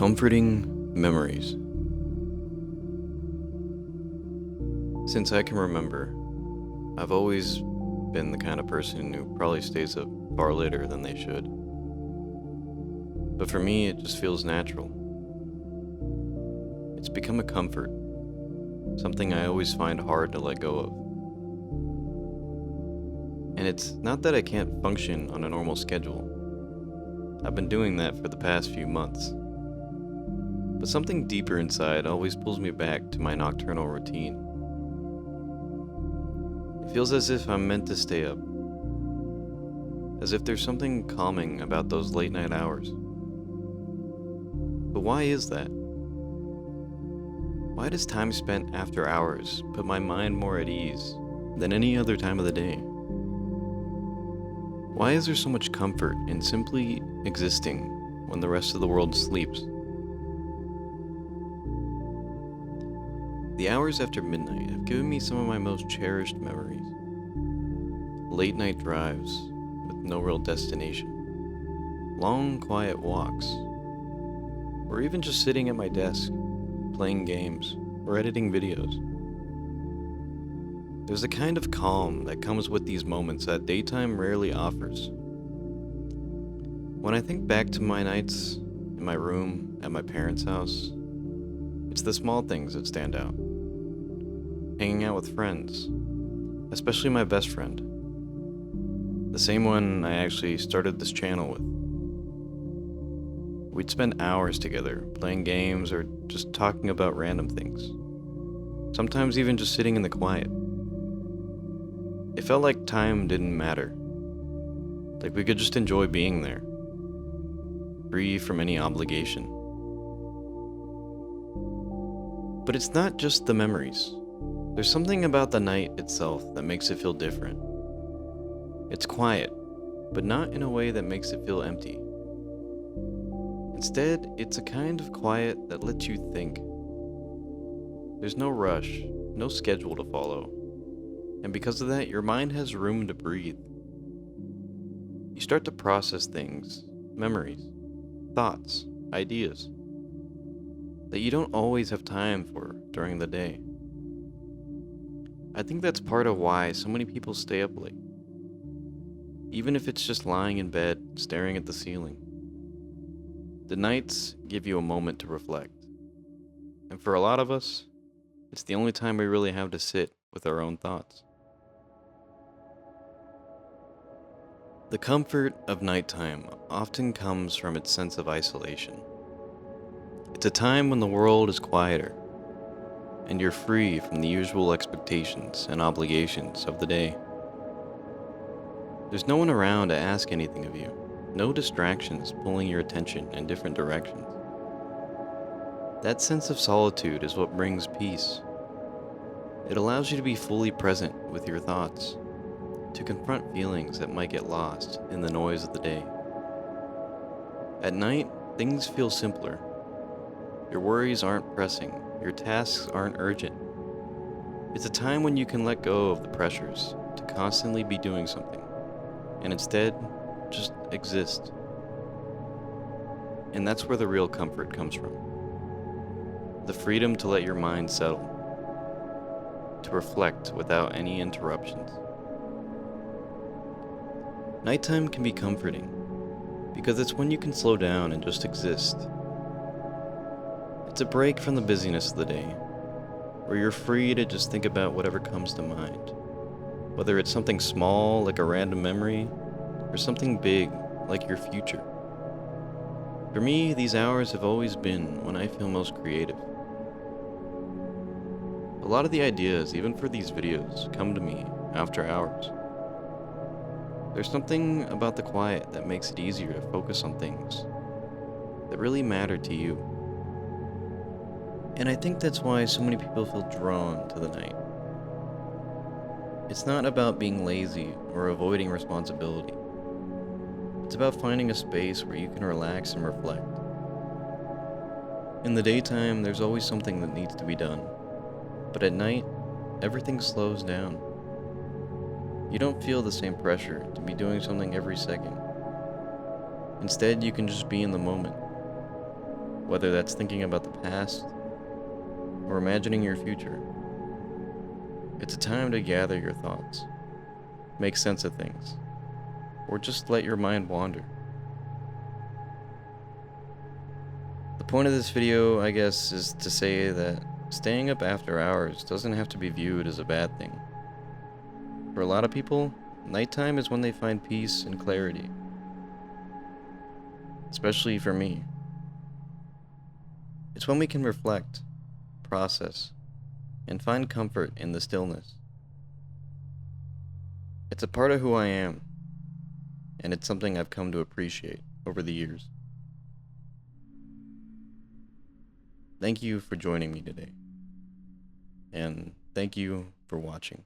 Comforting memories. Since I can remember, I've always been the kind of person who probably stays up far later than they should. But for me, it just feels natural. It's become a comfort, something I always find hard to let go of. And it's not that I can't function on a normal schedule. I've been doing that for the past few months. But something deeper inside always pulls me back to my nocturnal routine. It feels as if I'm meant to stay up, as if there's something calming about those late night hours. But why is that? Why does time spent after hours put my mind more at ease than any other time of the day? Why is there so much comfort in simply existing when the rest of the world sleeps? The hours after midnight have given me some of my most cherished memories. Late night drives with no real destination. Long, quiet walks. Or even just sitting at my desk, playing games, or editing videos. There's a kind of calm that comes with these moments that daytime rarely offers. When I think back to my nights in my room at my parents' house, it's the small things that stand out. Hanging out with friends, especially my best friend. The same one I actually started this channel with. We'd spend hours together, playing games or just talking about random things. Sometimes even just sitting in the quiet. It felt like time didn't matter. Like we could just enjoy being there. Free from any obligation. But it's not just the memories. There's something about the night itself that makes it feel different. It's quiet, but not in a way that makes it feel empty. Instead, it's a kind of quiet that lets you think. There's no rush, no schedule to follow, and because of that, your mind has room to breathe. You start to process things, memories, thoughts, ideas, that you don't always have time for during the day. I think that's part of why so many people stay up late. Even if it's just lying in bed, staring at the ceiling. The nights give you a moment to reflect. And for a lot of us, it's the only time we really have to sit with our own thoughts. The comfort of nighttime often comes from its sense of isolation. It's a time when the world is quieter, and you're free from the usual expectations and obligations of the day. There's no one around to ask anything of you, no distractions pulling your attention in different directions. That sense of solitude is what brings peace. It allows you to be fully present with your thoughts, to confront feelings that might get lost in the noise of the day. At night, things feel simpler. Your worries aren't pressing. Your tasks aren't urgent. It's a time when you can let go of the pressures to constantly be doing something, and instead, just exist. And that's where the real comfort comes from. The freedom to let your mind settle, to reflect without any interruptions. Nighttime can be comforting, because it's when you can slow down and just exist. It's a break from the busyness of the day, where you're free to just think about whatever comes to mind, whether it's something small like a random memory, or something big like your future. For me, these hours have always been when I feel most creative. A lot of the ideas, even for these videos, come to me after hours. There's something about the quiet that makes it easier to focus on things that really matter to you. And I think that's why so many people feel drawn to the night. It's not about being lazy or avoiding responsibility. It's about finding a space where you can relax and reflect. In the daytime, there's always something that needs to be done. But at night, everything slows down. You don't feel the same pressure to be doing something every second. Instead, you can just be in the moment. whether that's thinking about the past or imagining your future. It's a time to gather your thoughts, make sense of things, or just let your mind wander. The point of this video, I guess, is to say that staying up after hours doesn't have to be viewed as a bad thing. For a lot of people, nighttime is when they find peace and clarity. Especially for me. It's when we can reflect, process, and find comfort in the stillness. It's a part of who I am, and it's something I've come to appreciate over the years. Thank you for joining me today, and thank you for watching.